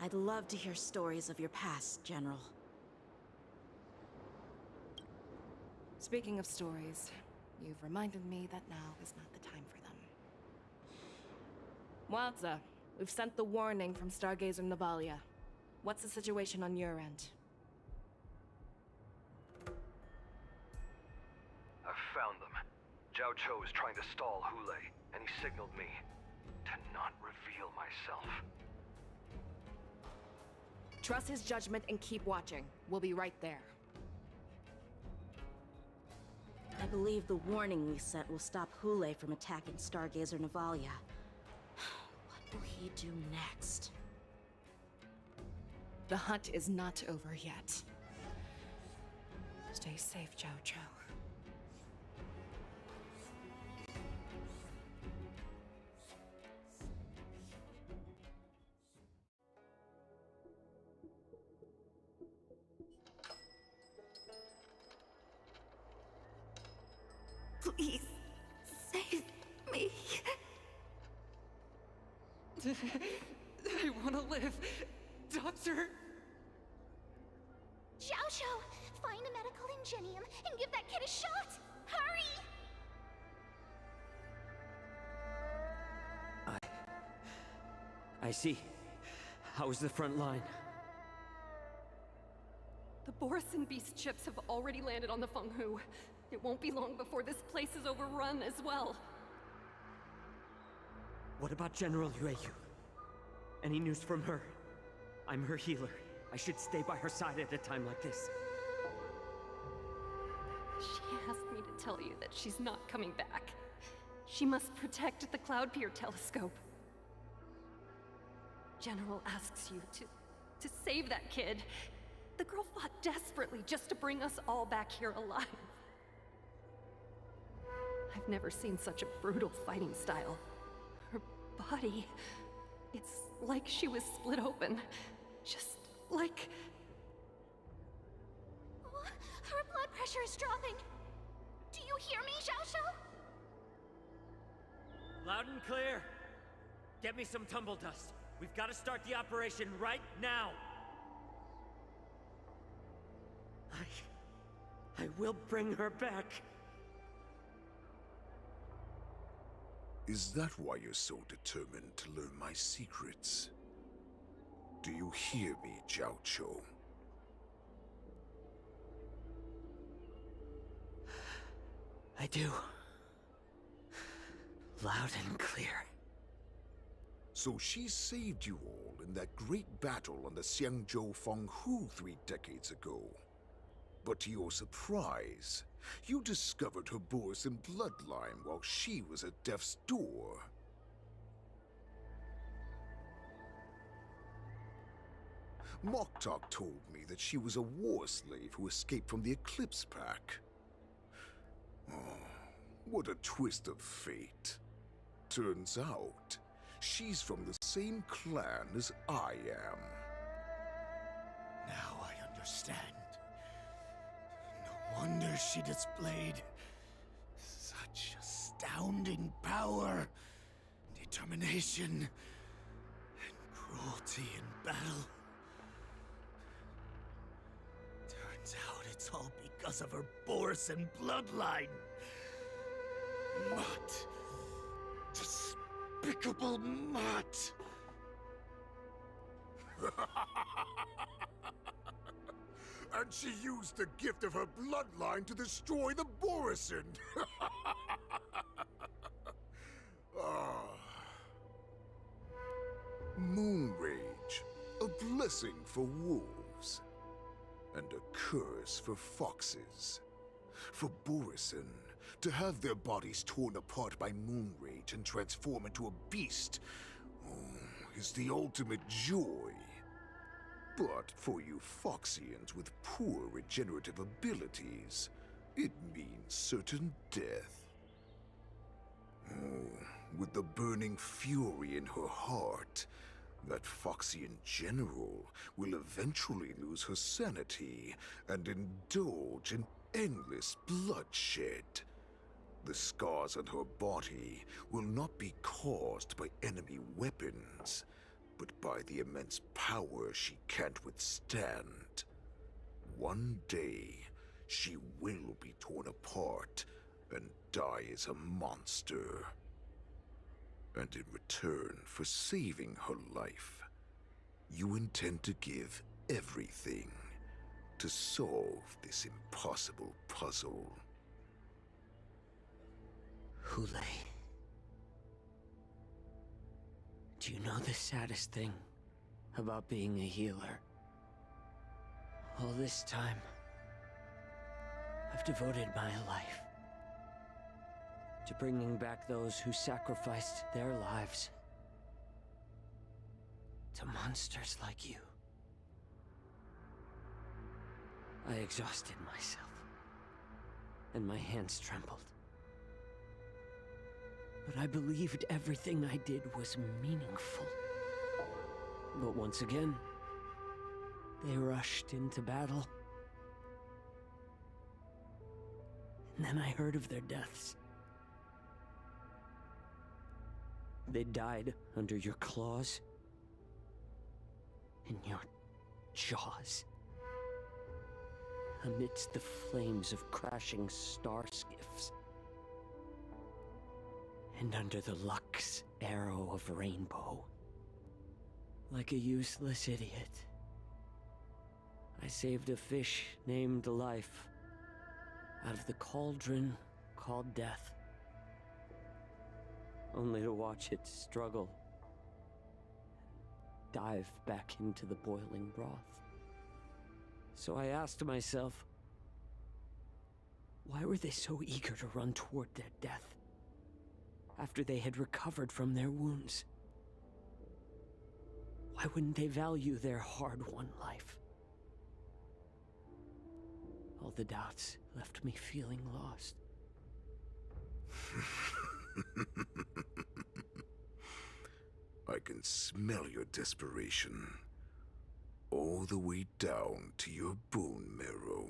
I'd love to hear stories of your past, General. Speaking of stories, you've reminded me that now is not the time for them. Wadza, we've sent the warning from Stargazer Navalia. What's the situation on your end? I've found them. Jiaoqiu is trying to stall Hoolay, and he signaled me to not reveal myself. Trust his judgment and keep watching. We'll be right there. I believe the warning we sent will stop Hoolay from attacking Stargazer Navalia. What will he do next? The hunt is not over yet. Stay safe, Jiaoqiu. Please, save me. I want to live. Doctor! Jiaoqiu, find a medical ingenium and give that kid a shot! Hurry! I see. How's the front line? The Borisin Beast ships have already landed on the Fenghu. It won't be long before this place is overrun as well. What about General Jiaoqiu? Any news from her? I'm her healer. I should stay by her side at a time like this. She asked me to tell you that she's not coming back. She must protect the Cloud Pier telescope. General asks you to save that kid. The girl fought desperately just to bring us all back here alive. I've never seen such a brutal fighting style. Her body, it's like she was split open. Just like... Oh, her blood pressure is dropping. Do you hear me, Jiaoqiu? Loud and clear. Get me some tumble dust. We've got to start the operation right now. I will bring her back. Is that why you're so determined to learn my secrets? Do you hear me, Jiaoqiu? I do. Loud and clear. So she saved you all in that great battle on the Xiangzhou Fenghu 3 decades ago. But to your surprise, you discovered her Borisin bloodline while she was at death's door. Moktok told me that she was a war slave who escaped from the Eclipse Pack. Oh, what a twist of fate. Turns out, she's from the same clan as I am. Now I understand. No wonder she displayed such astounding power, determination, and cruelty in battle. Turns out it's all because of her Borisin bloodline. Mutt. Despicable mutt. And she used the gift of her bloodline to destroy the Borisin! Moonrage, a blessing for wolves, and a curse for foxes. For Borisin, to have their bodies torn apart by Moonrage and transform into a beast is the ultimate joy. But for you Foxians with poor regenerative abilities, it means certain death. With the burning fury in her heart, that Foxian general will eventually lose her sanity and indulge in endless bloodshed. The scars on her body will not be caused by enemy weapons, but by the immense power she can't withstand. One day, she will be torn apart and die as a monster. And in return for saving her life, you intend to give everything to solve this impossible puzzle. Hoolay. Do you know the saddest thing about being a healer? All this time, I've devoted my life to bringing back those who sacrificed their lives to monsters like you. I exhausted myself, and my hands trembled. But I believed everything I did was meaningful. But once again, they rushed into battle. And then I heard of their deaths. They died under your claws, in your jaws, amidst the flames of crashing star skiffs, and under the Lux arrow of Rainbow. Like a useless idiot, I saved a fish named Life out of the cauldron called Death, only to watch it struggle, dive back into the boiling broth. So I asked myself, why were they so eager to run toward their death after they had recovered from their wounds? Why wouldn't they value their hard-won life? All the doubts left me feeling lost. I can smell your desperation, all the way down to your bone marrow.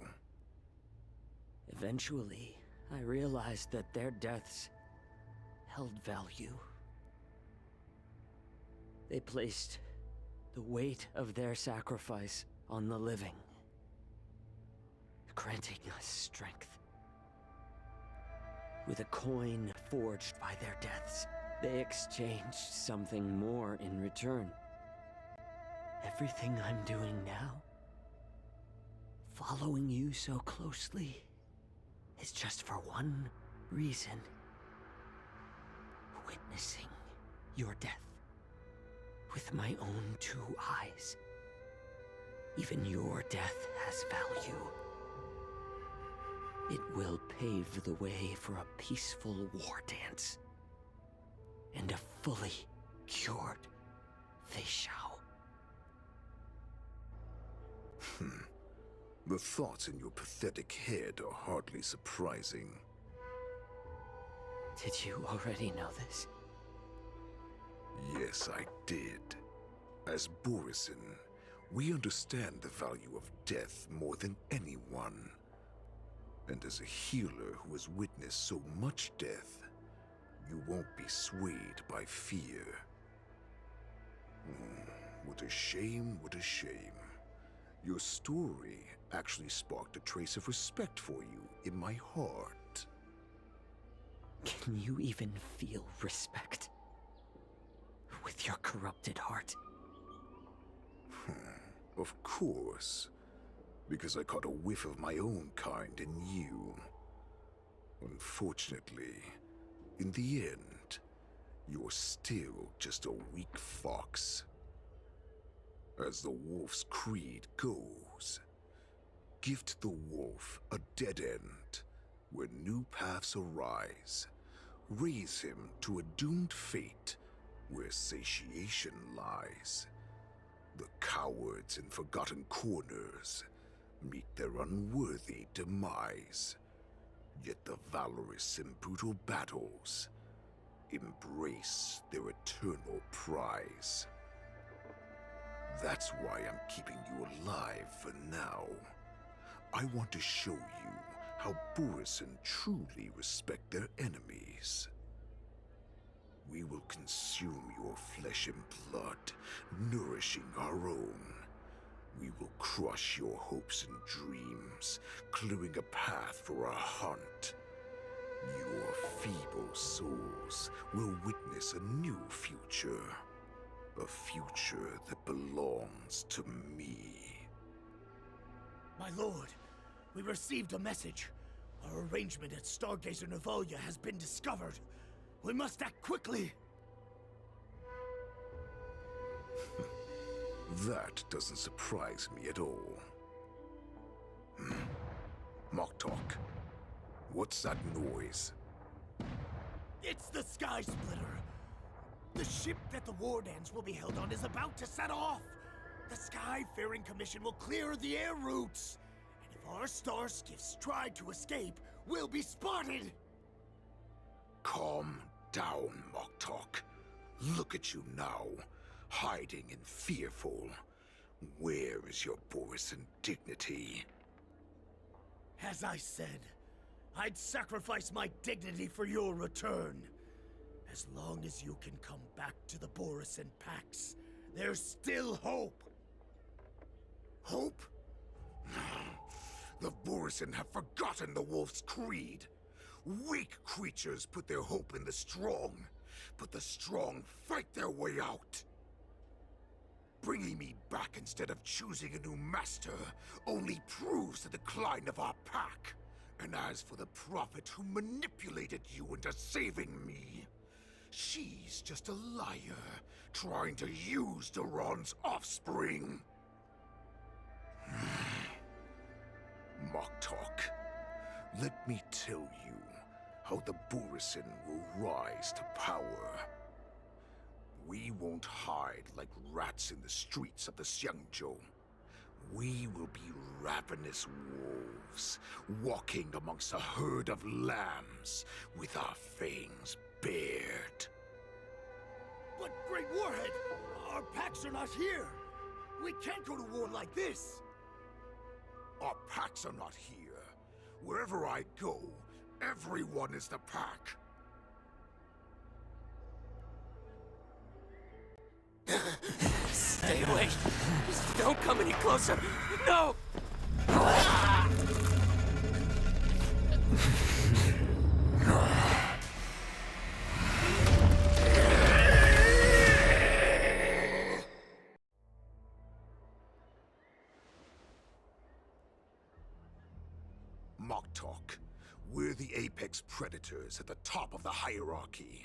Eventually, I realized that their deaths held value. They placed the weight of their sacrifice on the living, granting us strength. With a coin forged by their deaths, they exchanged something more in return. Everything I'm doing now, following you so closely, is just for one reason: witnessing your death with my own two eyes. Even your death has value. It will pave the way for a peaceful war dance and a fully cured Fei Xiao. The thoughts in your pathetic head are hardly surprising. Did you already know this? Yes, I did. As Borisin, we understand the value of death more than anyone. And as a healer who has witnessed so much death, you won't be swayed by fear. What a shame, what a shame. Your story actually sparked a trace of respect for you in my heart. Can you even feel respect with your corrupted heart? Of course. Because I caught a whiff of my own kind in you. Unfortunately, in the end, you're still just a weak fox. As the wolf's creed goes, gift the wolf a dead end where new paths arise. Raise him to a doomed fate where satiation lies. The cowards in forgotten corners meet their unworthy demise. Yet the valorous in brutal battles embrace their eternal prize. That's why I'm keeping you alive for now. I want to show you how Borisin truly respect their enemies. We will consume your flesh and blood, nourishing our own. We will crush your hopes and dreams, clearing a path for our hunt. Your feeble souls will witness a new future. A future that belongs to me. My lord, we received a message. Our arrangement at Stargazer Navalia has been discovered. We must act quickly. That doesn't surprise me at all. Moktok, what's that noise? It's the Sky Splitter. The ship that the Wardens will be held on is about to set off. The Skyfaring Commission will clear the air routes. And if our star skiffs try to escape, we'll be spotted. Calm down, Moktok. Look at you now, hiding and fearful. Where is your Borisan dignity? As I said, I'd sacrifice my dignity for your return. As long as you can come back to the Borisan Pax, there's still hope. Hope? The Borisan have forgotten the Wolf's creed. Weak creatures put their hope in the strong, but the strong fight their way out. Bringing me back instead of choosing a new master only proves the decline of our pack. And as for the prophet who manipulated you into saving me, she's just a liar, trying to use Duran's offspring. Moktok, let me tell you how the Borisan will rise to power. We won't hide like rats in the streets of the Xiangzhou. We will be ravenous wolves, walking amongst a herd of lambs with our fangs bared. But Great Warhead, our packs are not here. We can't go to war like this. Our packs are not here. Wherever I go, everyone is the pack. Stay away! Just don't come any closer! No! Moktok, we're the apex predators at the top of the hierarchy.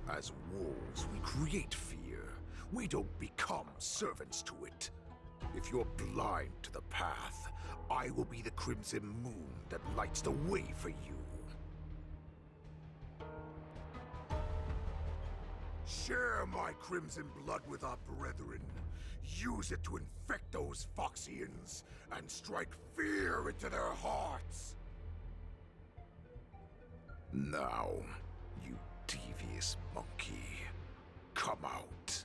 As wolves, we create fear. We don't become servants to it. If you're blind to the path, I will be the crimson moon that lights the way for you. Share my crimson blood with our brethren. Use it to infect those Foxians and strike fear into their hearts. Now, you devious monkey, come out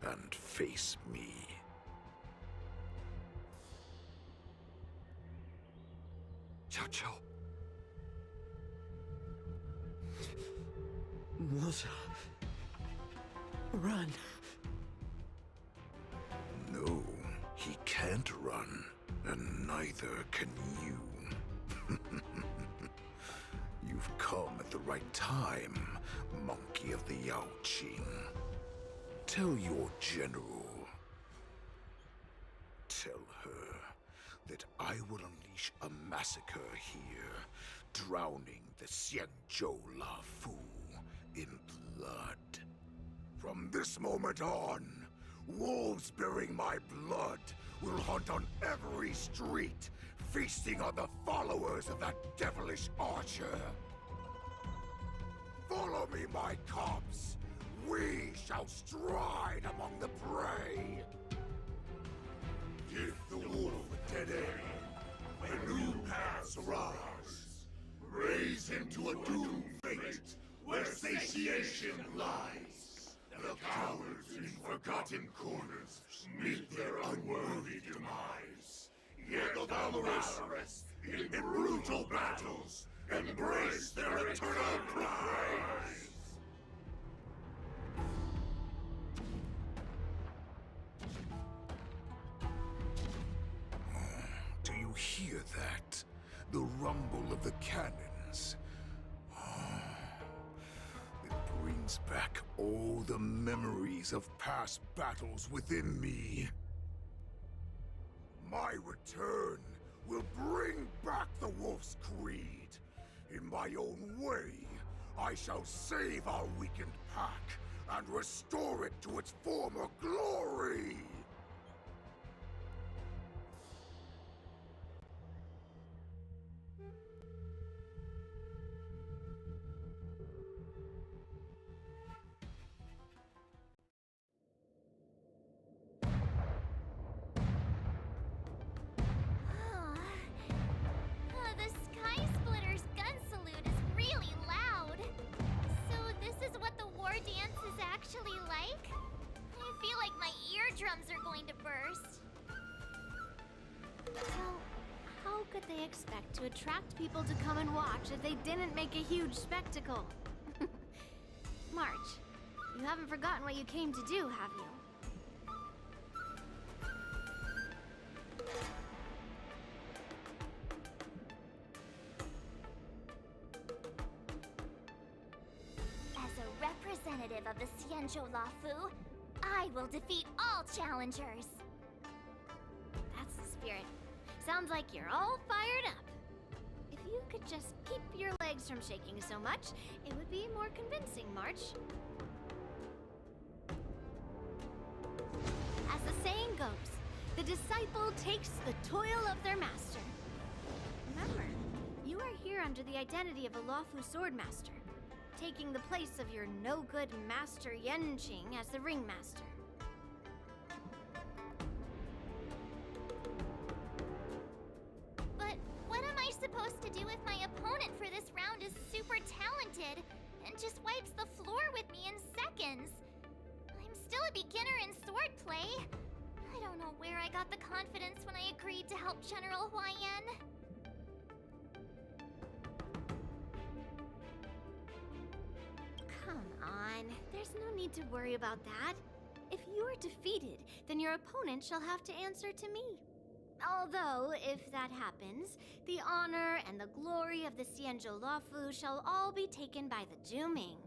and face me. Jiaoqiu. Musa. Run. No, he can't run, and neither can you. You've come at the right time, monkey of the Yaoqing. Tell your general. Tell her that I will unleash a massacre here, drowning the Xiangzhou La Fu in blood. From this moment on, wolves bearing my blood will hunt on every street, feasting on the followers of that devilish archer. Follow me, my cubs. We shall stride among the prey. Give the wolf a dead end, where new paths arise. Raise him to a doomed fate, where satiation lies. The cowards in forgotten corners meet their unworthy demise. Yet the valorous, in brutal battles, embrace their eternal prize. hear that? The rumble of the cannons. It brings back all the memories of past battles within me. My return will bring back the Wolf's Creed. In my own way, I shall save our weakened pack and restore it to its former glory! The Sky Splitter's gun salute is really loud. So this is what the war dance is actually like? I feel like my eardrums are going to burst. Well, how could they expect to attract people to come and watch if they didn't make a huge spectacle? March, you haven't forgotten what you came to do, have you? As a representative of the Jiaoqiu, I will defeat all challengers. That's the spirit. Sounds like you're all fired up. If you could just keep your legs from shaking so much, it would be more convincing, March. As the saying goes, the disciple takes the toil of their master. Remember, you are here under the identity of a lawful swordmaster, taking the place of your no-good master Yenqing as the ringmaster. But what am I supposed to do if my opponent for this round is super talented and just wipes the floor with me in seconds? I'm still a beginner in swordplay. I don't know where I got the confidence when I agreed to help General Huaiyan. Come on, there's no need to worry about that. If you are defeated, then your opponent shall have to answer to me. Although, if that happens, the honor and the glory of the Xianzhou Lafu shall all be taken by the Juming.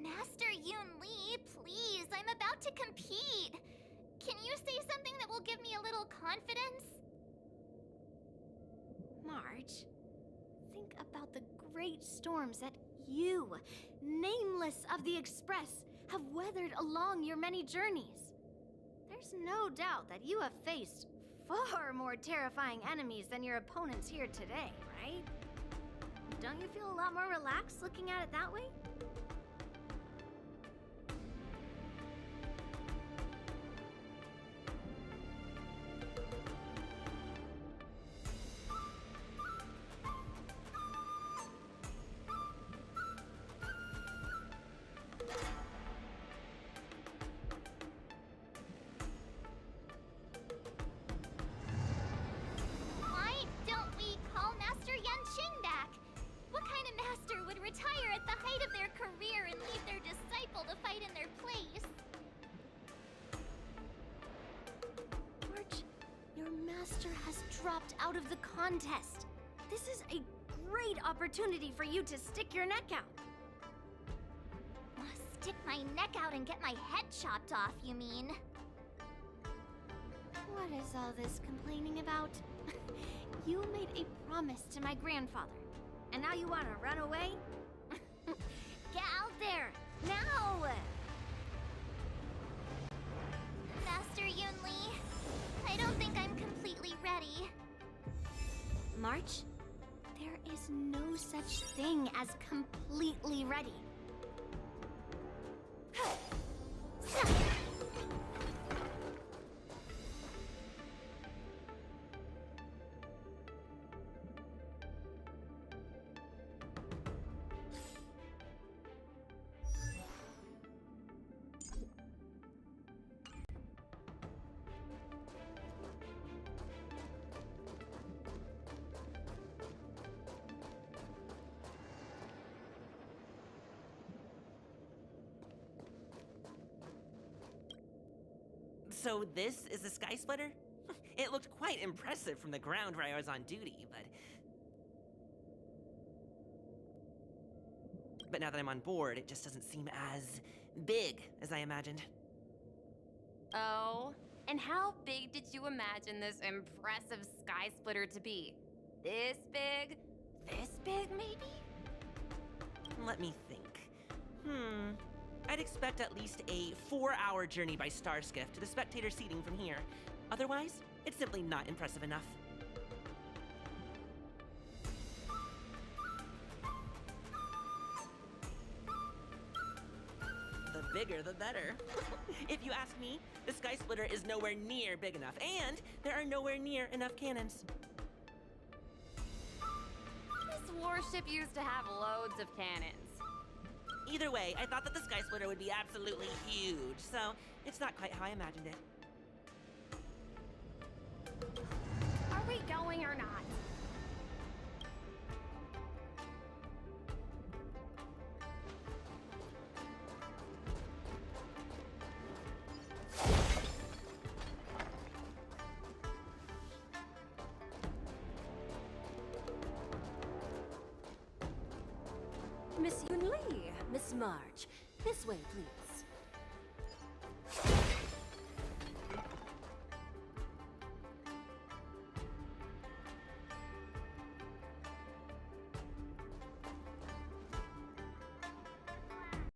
Master Yun Li, please, I'm about to compete. Can you say something that will give me a little confidence? March, think about the great storms that you, nameless of the Express, have weathered along your many journeys. There's no doubt that you have faced far more terrifying enemies than your opponents here today, right? Don't you feel a lot more relaxed looking at it that way? Why don't we call Master Yanqing back? What kind of master would retire at the height of their career and leave their disciple to fight in their place? March, your master has dropped out of the contest. This is a great opportunity for you to stick your neck out. Stick my neck out and get my head chopped off, you mean? What is all this complaining about? You made a promise to my grandfather, and now you want to run away? Get out there, now! Master Yun Li, I don't think I'm completely ready. March, there is no such thing as completely ready. So this is the Sky Splitter? It looked quite impressive from the ground where I was on duty, but now that I'm on board, it just doesn't seem as big as I imagined. Oh, and how big did you imagine this impressive Sky Splitter to be? This big? This big, maybe? Let me think. I'd expect at least a 4-hour journey by star skiff to the spectator seating from here. Otherwise, it's simply not impressive enough. The bigger, the better. If you ask me, the Sky Splitter is nowhere near big enough, and there are nowhere near enough cannons. This warship used to have loads of cannons. Either way, I thought that the Sky Splitter would be absolutely huge, so it's not quite how I imagined it. Are we going or not? Miss Hoolay, Miss March. This way, please.